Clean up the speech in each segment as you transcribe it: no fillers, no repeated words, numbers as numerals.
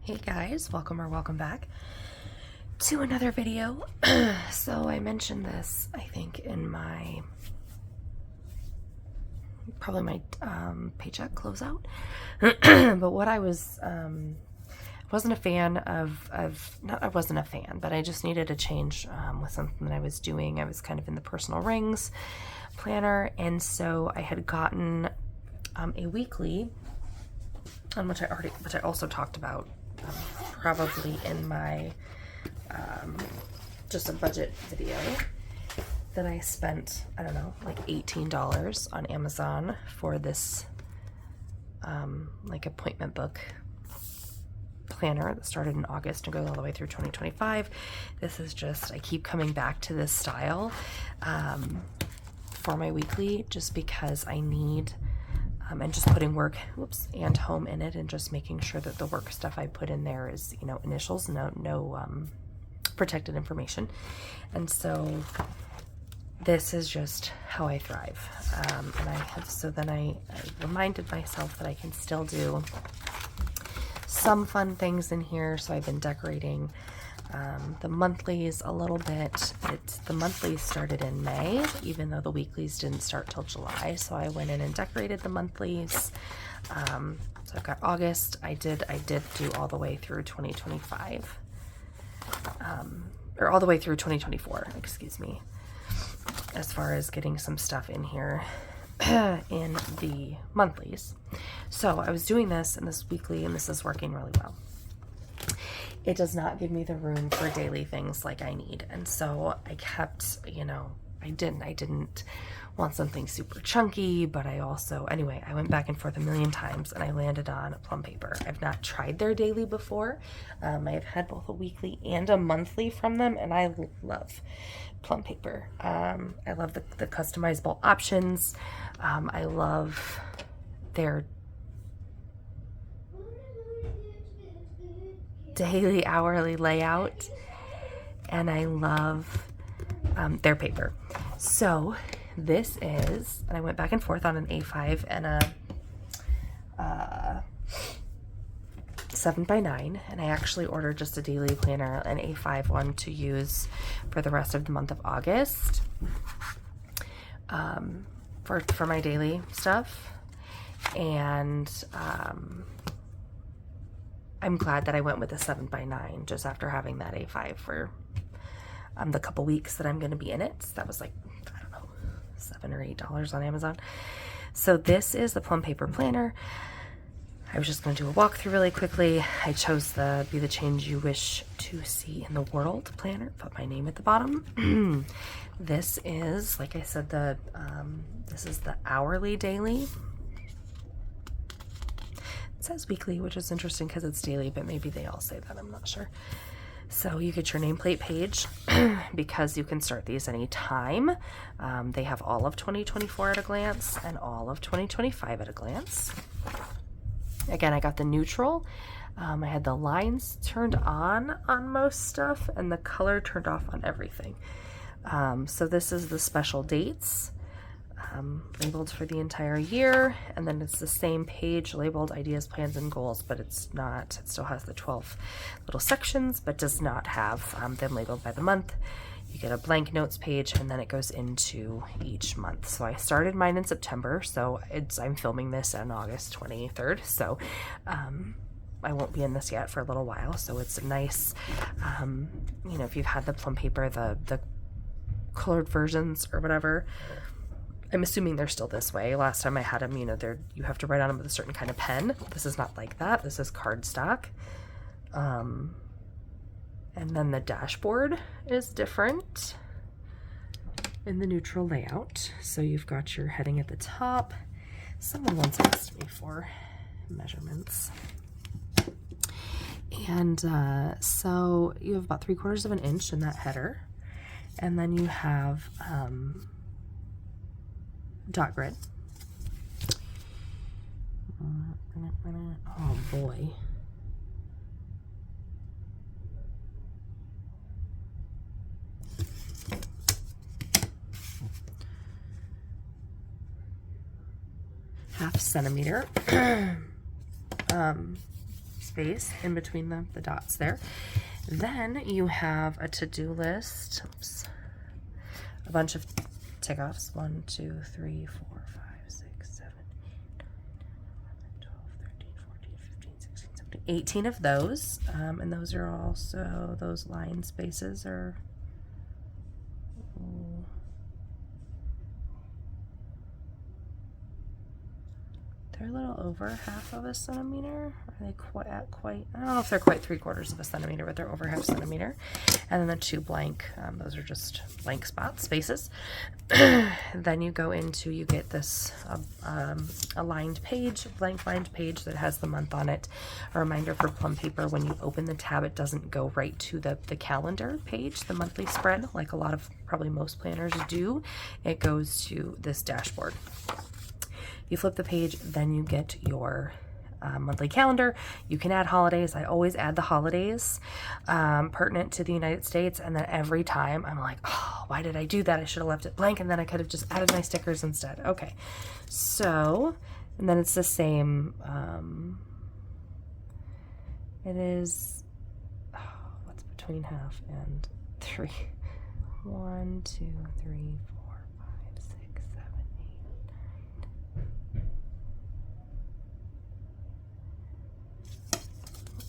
Hey guys, welcome or welcome back to another video. So I mentioned this, I think, in my probably my paycheck closeout. But what I wasn't a fan of not I wasn't a fan, but I just needed a change with something that I was doing. I was kind of in the personal rings planner, and so I had gotten a weekly, which I also talked about probably in my just a budget video, that I spent, I don't know, like $18 on Amazon for this like appointment book planner that started in August and goes all the way through 2025. This is just, I keep coming back to this style for my weekly just because I need and just putting work, and home in it, and just making sure that the work stuff I put in there is, initials, no protected information. And so this is just how I thrive. And I reminded myself that I can still do some fun things in here. So I've been decorating the monthlies a little bit. The monthlies started in May, even though the weeklies didn't start till July. So I went in and decorated the monthlies. So I've got August. I did do all the way through 2025, or all the way through 2024, excuse me, as far as getting some stuff in here in the monthlies. So I was doing this in this weekly, and this is working really well. It does not give me the room for daily things like I need. And so I kept, I didn't want something super chunky, but I went back and forth a million times, and I landed on Plum paper. I've not tried their daily before. I've had both a weekly and a monthly from them, and I love Plum paper. I love the customizable options. I love their daily, hourly layout, and I love their paper. So this is, and I went back and forth on an A5 and a 7x9, and I actually ordered just a daily planner, an A5 one, to use for the rest of the month of August for my daily stuff. And I'm glad that I went with a 7x9 just after having that A5 for the couple weeks that I'm going to be in it. So that was like, I don't know, $7 or $8 on Amazon. So this is the Plum paper planner. I was just going to do a walkthrough really quickly. I chose the Be the Change You Wish to See in the World planner. Put my name at the bottom. This is, like I said, this is the hourly daily. It says weekly, which is interesting because it's daily, but maybe they all say that, I'm not sure. So you get your nameplate page because you can start these anytime. They have all of 2024 at a glance and all of 2025 at a glance. Again, I got the neutral. I had the lines turned on most stuff and the color turned off on everything. So this is the special dates. Labeled for the entire year, and then it's the same page labeled ideas, plans, and goals, but it still has the 12 little sections, but does not have them labeled by the month. You get a blank notes page, and then it goes into each month. So I started mine in September, so I'm filming this on August 23rd, so I won't be in this yet for a little while. So it's a nice, if you've had the Plum paper, the colored versions or whatever, I'm assuming they're still this way. Last time I had them, you have to write on them with a certain kind of pen. This is not like that. This is cardstock. And then the dashboard is different in the neutral layout. So you've got your heading at the top. Someone once asked me for measurements. And so you have about 3/4 of an inch in that header. And then you have dot grid. Oh boy. Half centimeter space in between the dots there. Then you have a to-do list, oops, a bunch of tick offs, 1, 2, 3, 4, 5, 6, 7, 8, 9, 12, 13, 14, 15, 16, 17, 18 of those. And those are also, those line spaces are, they're a little over half of a centimeter. Are they quite, I don't know if they're quite 3/4 of a centimeter, but they're over half a centimeter. And then the 2 blank, those are just blank spots, spaces. Then you go into, you get this a lined page, blank lined page that has the month on it. A reminder for Plum paper, when you open the tab, it doesn't go right to the calendar page, the monthly spread, like a lot of, probably most planners do. It goes to this dashboard. You flip the page, then you get your monthly calendar. You can add holidays. I always add the holidays pertinent to the United States, and then every time I'm like, oh, why did I do that? I should have left it blank, and then I could have just added my stickers instead. Okay, so, and then it's the same. It is, what's between half and 3? 1, 2, 3, 4, 5, 6, 7, 8, 9.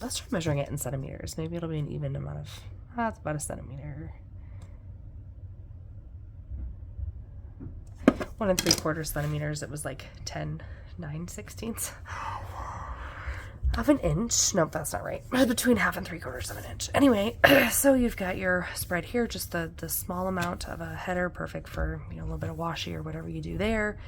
Let's try measuring it in centimeters. Maybe it'll be an even amount of, it's about a centimeter. 1 3/4 centimeters. It was like 10 9/16 of an inch. Nope, that's not right. Between half and 3/4 of an inch. Anyway, so you've got your spread here, just the small amount of a header, perfect for, you know, a little bit of washi or whatever you do there.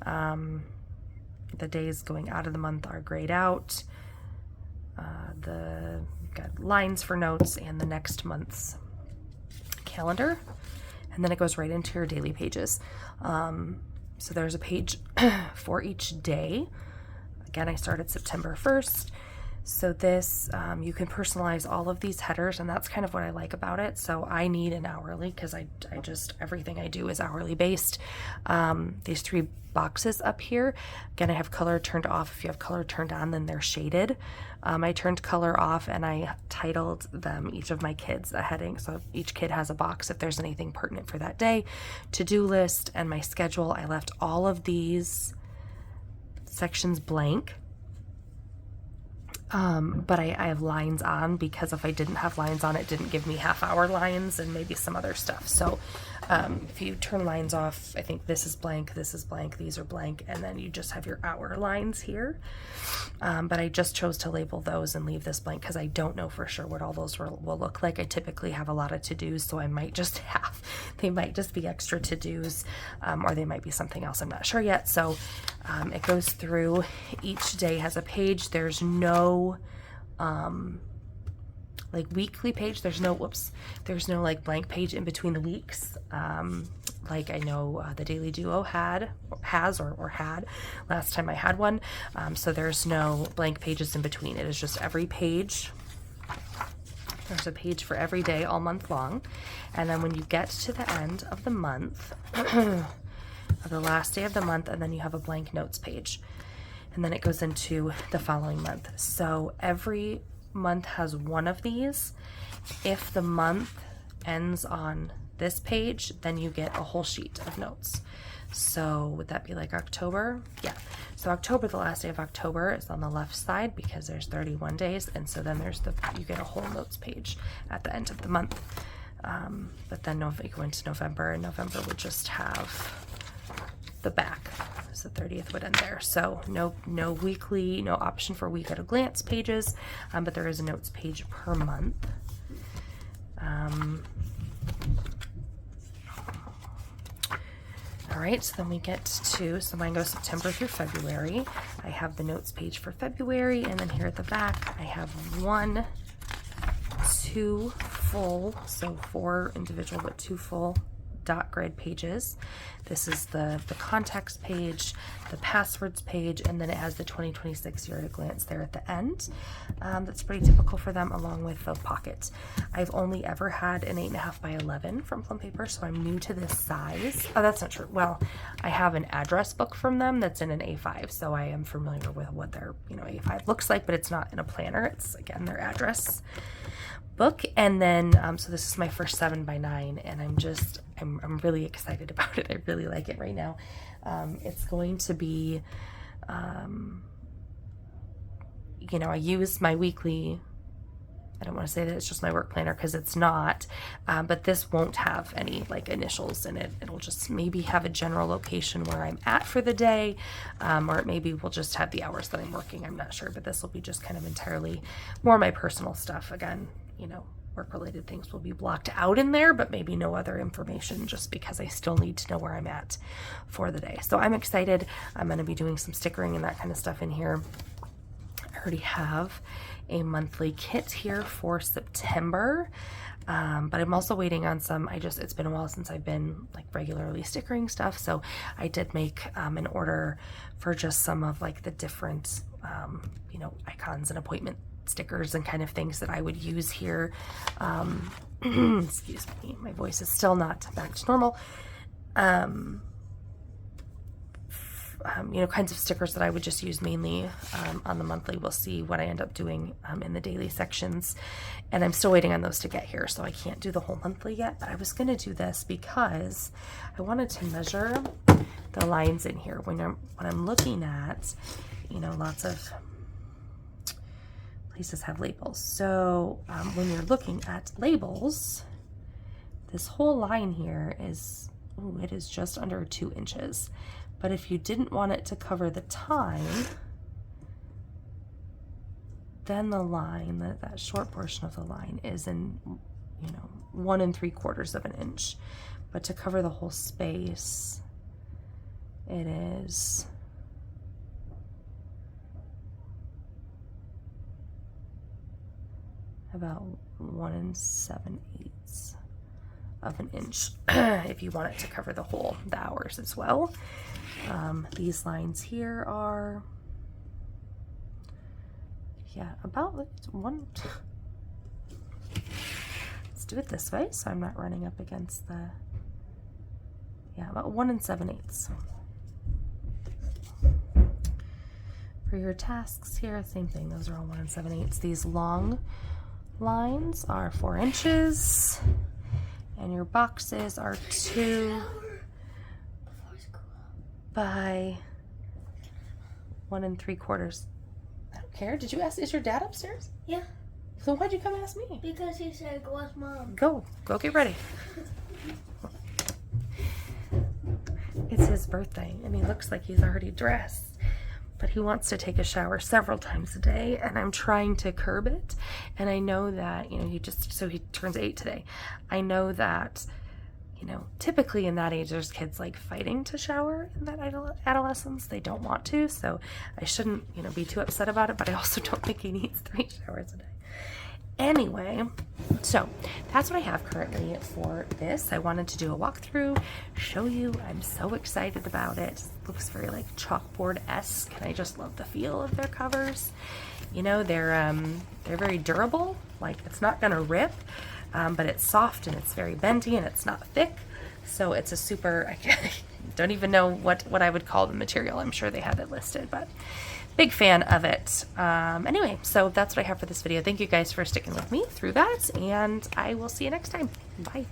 The days going out of the month are grayed out. You've got lines for notes and the next month's calendar, and then it goes right into your daily pages. So there's a page for each day. Again, I started September 1st. So this, you can personalize all of these headers, and that's kind of what I like about it. So I need an hourly, because I just, everything I do is hourly based. These 3 boxes up here, again, I have color turned off. If you have color turned on, then they're shaded. I turned color off, and I titled them, each of my kids, a heading. So each kid has a box if there's anything pertinent for that day. To-do list and my schedule, I left all of these sections blank. But I have lines on, because if I didn't have lines on, it didn't give me half-hour lines and maybe some other stuff. So if you turn lines off, I think this is blank, these are blank, and then you just have your hour lines here. But I just chose to label those and leave this blank because I don't know for sure what all those will look like. I typically have a lot of to-dos, so I might just have, they might just be extra to-dos, or they might be something else. I'm not sure yet. So it goes through, each day has a page. There's no like weekly page. There's no like blank page in between the weeks. Like I know the Daily Duo has had last time I had one. So there's no blank pages in between. It is just every page. There's a page for every day all month long. And then when you get to the end of the month, the last day of the month, and then you have a blank notes page. And then it goes into the following month. So every month has one of these. If the month ends on this page, then you get a whole sheet of notes. So would that be like October? Yeah. So October, the last day of October is on the left side because there's 31 days. And so then there's you get a whole notes page at the end of the month. But then you go into November, and November would just have the back. So 30th would end there. So no weekly, no option for week at a glance pages, but there is a notes page per month. All right, so then we get to, so mine goes September through February. I have the notes page for February, and then here at the back, I have 1, 2 full, so 4 individual, but 2 full dot grid pages. This is the contacts page, the passwords page, and then it has the 2026 year at a glance there at the end. That's pretty typical for them, along with the pocket. I've only ever had an 8.5 by 11 from Plum Paper, so I'm new to this size. Oh, that's not true. Well, I have an address book from them that's in an A5, so I am familiar with what their, you know, A5 looks like, but it's not in a planner. It's, again, their address book. And then so this is my first 7 by 9, and I'm really excited about it. I really like it right now. It's going to be you know, I use my weekly, I don't want to say that it's just my work planner, because it's not, but this won't have any like initials in it. It'll just maybe have a general location where I'm at for the day, or it maybe will just have the hours that I'm working. I'm not sure, but this will be just kind of entirely more my personal stuff. Again, you know, work-related things will be blocked out in there, but maybe no other information, just because I still need to know where I'm at for the day. So I'm excited. I'm going to be doing some stickering and that kind of stuff in here. I already have a monthly kit here for September, but I'm also waiting on some. It's been a while since I've been like regularly stickering stuff, so I did make an order for just some of like the different you know, icons and appointment stickers and kind of things that I would use here. Excuse me, my voice is still not back to normal. You know, kinds of stickers that I would just use mainly on the monthly. We'll see what I end up doing in the daily sections, and I'm still waiting on those to get here, so I can't do the whole monthly yet, but I was going to do this because I wanted to measure the lines in here when I'm looking at, you know, lots of places have labels. So when you're looking at labels, this whole line here is, it is just under 2 inches. But if you didn't want it to cover the time, then the line, that short portion of the line is in, you know, 1 3/4 of an inch. But to cover the whole space, it is about 1 7/8 of an inch if you want it to cover the hours as well. These lines here are, yeah, about 1. Let's do it this way so I'm not running up against the, yeah, about 1 7/8. For your tasks here, same thing, those are all 1 7/8. These long lines are 4 inches, and your boxes are 2 by 1 3/4. I don't care. Did you ask? Is your dad upstairs? Yeah. So why'd you come ask me? Because he said, go ask Mom. Go get ready. It's his birthday, and he looks like he's already dressed, but he wants to take a shower several times a day, and I'm trying to curb it. And I know that, you know, he turns 8 today. I know that, you know, typically in that age, there's kids like fighting to shower in that adolescence. They don't want to, so I shouldn't, you know, be too upset about it, but I also don't think he needs 3 showers a day. Anyway, so that's what I have currently for this. I wanted to do a walkthrough, show you. I'm so excited about it. It looks very like chalkboard-esque, and I just love the feel of their covers. You know, they're very durable. Like, it's not gonna rip, but it's soft and it's very bendy and it's not thick. So it's a super, I don't even know what I would call the material. I'm sure they have it listed, but big fan of it. Anyway, so that's what I have for this video. Thank you guys for sticking with me through that, and I will see you next time. Bye.